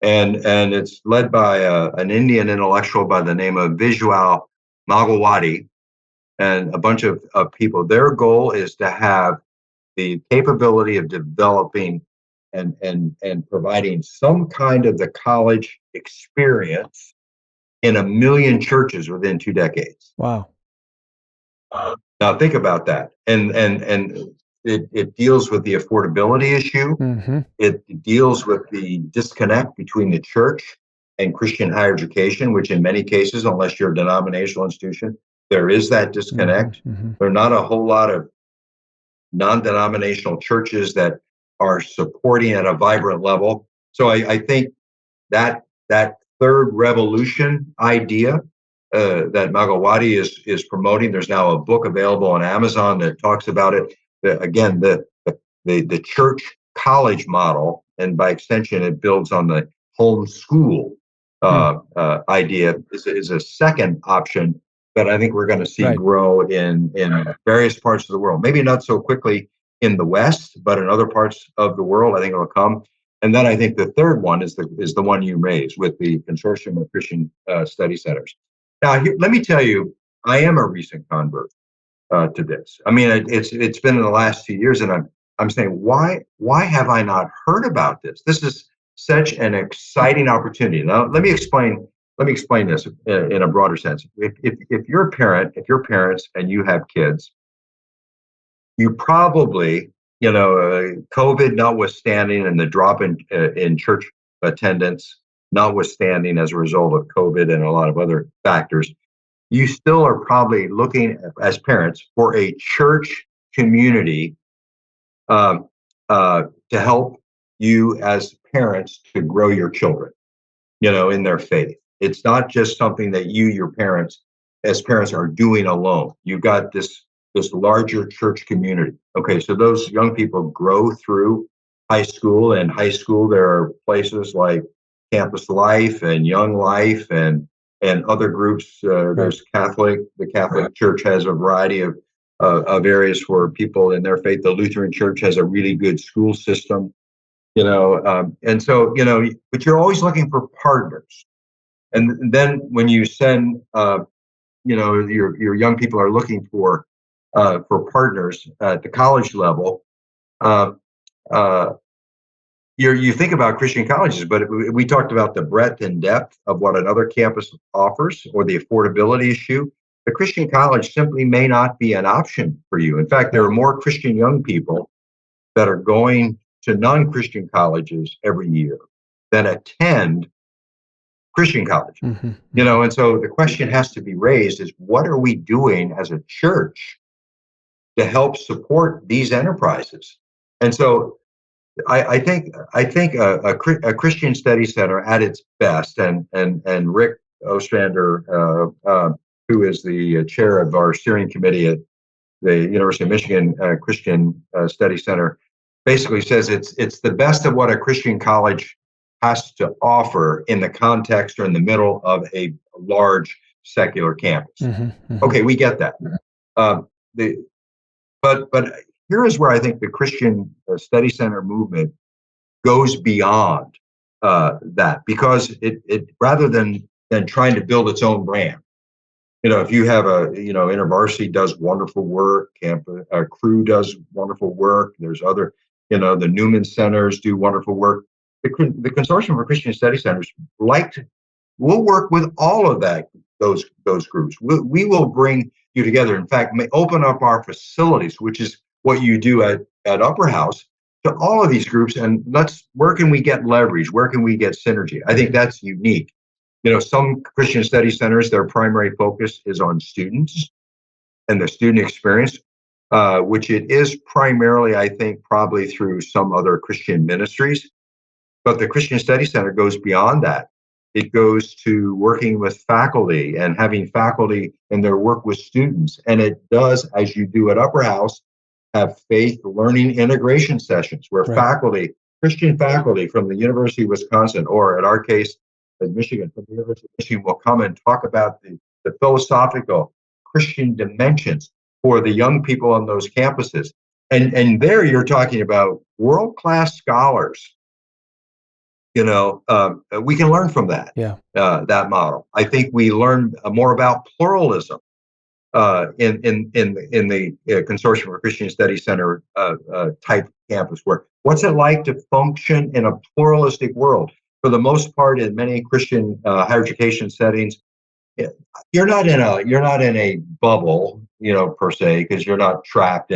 And it's led by an Indian intellectual by the name of Vijay Magawati and a bunch of people. Their goal is to have the capability of developing and providing some kind of the college experience in 1 million churches within 2 decades. Wow. Now think about that. And it deals with the affordability issue. It deals with the disconnect between the church and Christian higher education, which in many cases, unless you're a denominational institution, there is that disconnect. There are not a whole lot of non-denominational churches that are supporting at a vibrant level. So I think that third revolution idea that Magawati is promoting. There's now a book available on Amazon that talks about it. Again, the church college model, and by extension, it builds on the homeschool idea, is a second option that I think we're going to see grow in various parts of the world. Maybe not so quickly in the West, but in other parts of the world, I think it'll come. And then I think the third one is the one you raised with the Consortium of Christian Study Centers. Now, let me tell you, I am a recent convert to this. I mean, it's been in the last 2 years, and I'm saying, why have I not heard about this? This is such an exciting opportunity. Now, let me explain this in a broader sense. If you're a parent, if you're parents and you have kids, you probably, COVID notwithstanding, and the drop in church attendance notwithstanding as a result of COVID and a lot of other factors, you still are probably looking as parents for a church community to help you as parents to grow your children. in their faith. It's not just something that your parents, as parents, are doing alone. You've got this larger church community. Okay, so those young people grow through high school. And high school, there are places like Campus Life and Young Life and other groups. There's the Catholic Church has a variety of areas for people in their faith. The Lutheran Church has a really good school system. And so, but you're always looking for partners. And then when you send, your young people are looking for partners at the college level. Uh, uh, you think about Christian colleges, but we talked about the breadth and depth of what another campus offers, or the affordability issue. The Christian college simply may not be an option for you. In fact, there are more Christian young people that are going to non-Christian colleges every year than attend Christian colleges. And so the question has to be raised is, what are we doing as a church to help support these enterprises? And so I think a Christian Study Center at its best, and Rick Ostrander, who is the chair of our steering committee at the University of Michigan Christian Study Center, basically says it's the best of what a Christian college has to offer in the context or in the middle of a large secular campus. Okay, we get that. But here is where I think the Christian Study Center movement goes beyond that, because it rather than trying to build its own brand. If you have InterVarsity does wonderful work, Crew does wonderful work. There's other, the Newman Centers do wonderful work. The Consortium for Christian Study Centers we'll work with all of those groups. We will bring you together. In fact, may open up our facilities, which is what you do at Upper House, to all of these groups. And where can we get leverage? Where can we get synergy? I think that's unique. Some Christian Study Centers, their primary focus is on students and the student experience, which it is primarily, I think, probably through some other Christian ministries. But the Christian Study Center goes beyond that. It goes to working with faculty and having faculty in their work with students. And it does, as you do at Upper House, have faith learning integration sessions where faculty, Christian faculty from the University of Wisconsin, or in our case, at Michigan, from the University of Michigan, will come and talk about the philosophical Christian dimensions for the young people on those campuses. And there you're talking about world-class scholars. We can learn from that. That model. I think we learn more about pluralism in the Consortium for Christian Study Center type campus. What's it like to function in a pluralistic world? For the most part, in many Christian higher education settings, you're not in a bubble, per se, because you're not trapped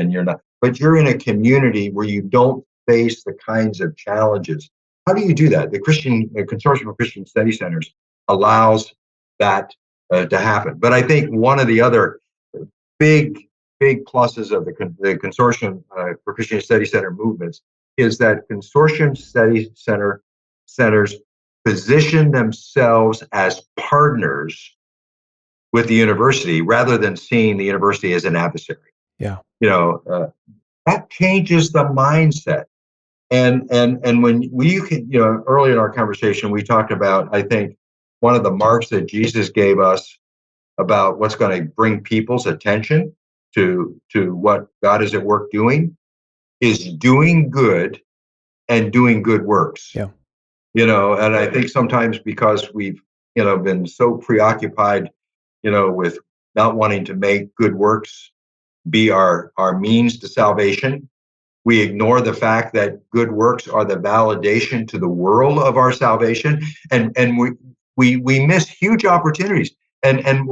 but you're in a community where you don't face the kinds of challenges. How do you do that? The Consortium of Christian Study Centers allows that to happen. But I think one of the other big pluses of the Consortium for Christian Study Center movements is that Consortium Study Centers position themselves as partners with the university rather than seeing the university as an adversary. That changes the mindset. And when early in our conversation, we talked about, I think, one of the marks that Jesus gave us about what's going to bring people's attention to what God is at work doing is doing good and doing good works. And I think sometimes because we've, been so preoccupied, with not wanting to make good works be our means to salvation, we ignore the fact that good works are the validation to the world of our salvation, and we miss huge opportunities. And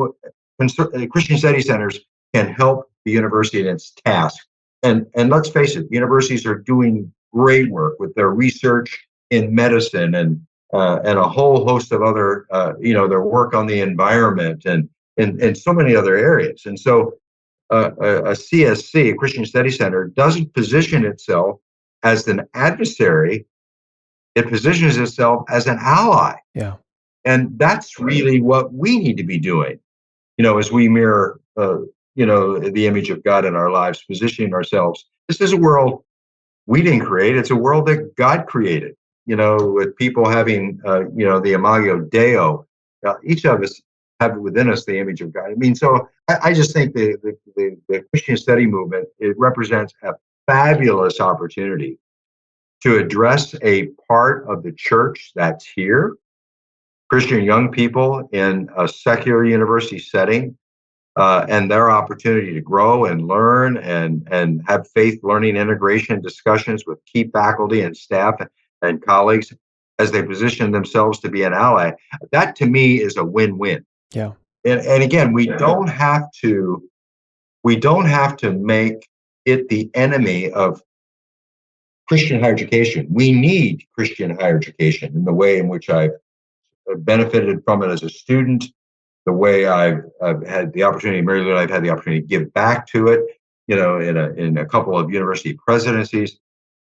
Christian Study Centers can help the university in its task. And let's face it, universities are doing great work with their research in medicine and a whole host of other, their work on the environment and so many other areas. And so a CSC, a Christian Study Center, doesn't position itself as an adversary. It positions itself as an ally. And that's really what we need to be doing, as we mirror, the image of God in our lives, positioning ourselves. This is a world we didn't create. It's a world that God created, with people having, the imago Deo. Each of us have within us the image of God. I mean, so I just think the Christian study movement, it represents a fabulous opportunity to address a part of the church that's here, Christian young people in a secular university setting, and their opportunity to grow and learn and have faith learning integration discussions with key faculty and staff and colleagues as they position themselves to be an ally. That to me is a win-win. Yeah. And again, we don't have to make it the enemy of Christian higher education. We need Christian higher education in the way in which I've benefited from it as a student, the way I've had the opportunity, Mary Lou and I've had the opportunity to give back to it, in a couple of university presidencies.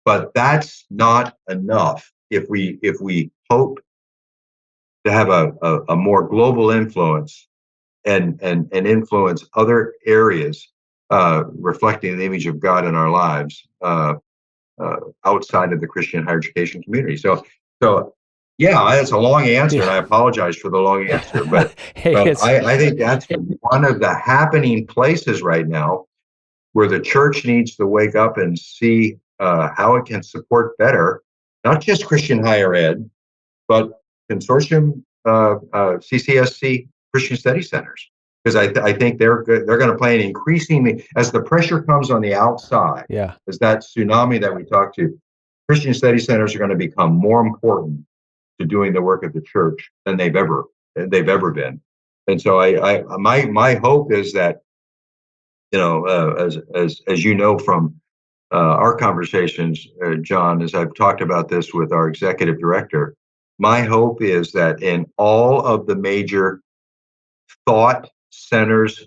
But that's not enough if we hope to have a more global influence and influence other areas, reflecting the image of God in our lives, outside of the Christian higher education community. So yeah, it's a long answer, and I apologize for the long answer, but, Hey, I think that's one of the happening places right now where the church needs to wake up and see how it can support better, not just Christian higher ed, but consortium CCSC Christian study centers, because I think they're going to play an increasingly, as the pressure comes on the outside, as that tsunami that we talked to, Christian study centers are going to become more important to doing the work of the church than they've ever been. And so my hope is that, as you know from our conversations, John, as I've talked about this with our executive director, my hope is that in all of the major thought centers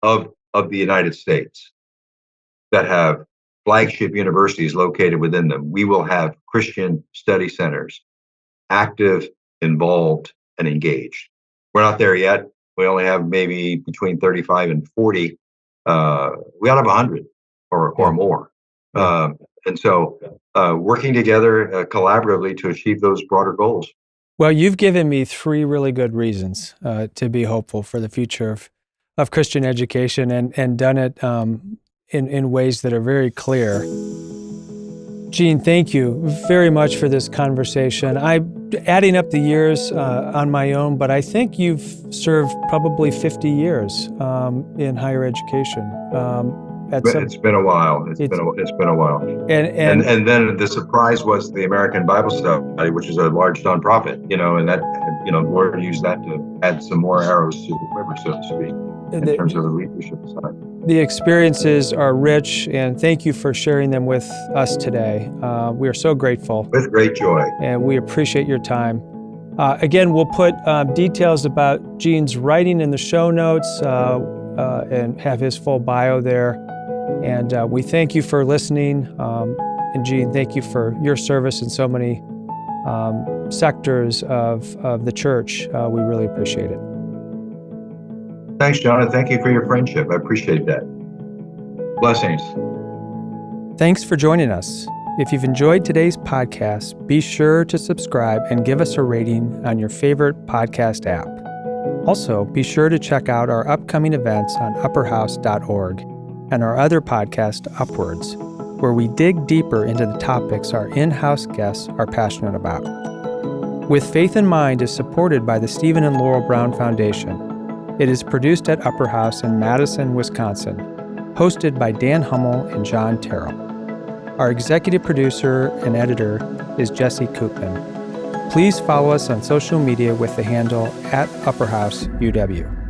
of the United States that have flagship universities located within them, we will have Christian study centers, active, involved, and engaged. We're not there yet. We only have maybe between 35 and 40. We ought to have 100 or more. And so working together collaboratively to achieve those broader goals. Well, you've given me 3 really good reasons to be hopeful for the future of Christian education, and done it in ways that are very clear. Gene, thank you very much for this conversation. I'm adding up the years on my own, but I think you've served probably 50 years in higher education. It's been a while. It's been a while. And then the surprise was the American Bible Study, which is a large nonprofit, and that, Lord used that to add some more arrows to the quiver, so to speak, in terms of the leadership side. The experiences are rich, and thank you for sharing them with us today. We are so grateful. With great joy. And we appreciate your time. Again, we'll put details about Gene's writing in the show notes and have his full bio there. And we thank you for listening. And Gene, thank you for your service in so many sectors of the church. We really appreciate it. Thanks, John, and thank you for your friendship. I appreciate that. Blessings. Thanks for joining us. If you've enjoyed today's podcast, be sure to subscribe and give us a rating on your favorite podcast app. Also, be sure to check out our upcoming events on upperhouse.org and our other podcast, Upwards, where we dig deeper into the topics our in-house guests are passionate about. With Faith in Mind is supported by the Stephen and Laurel Brown Foundation. It is produced at Upper House in Madison, Wisconsin, hosted by Dan Hummel and John Terrill. Our executive producer and editor is Jesse Koopman. Please follow us on social media with the handle @UpperHouseUW.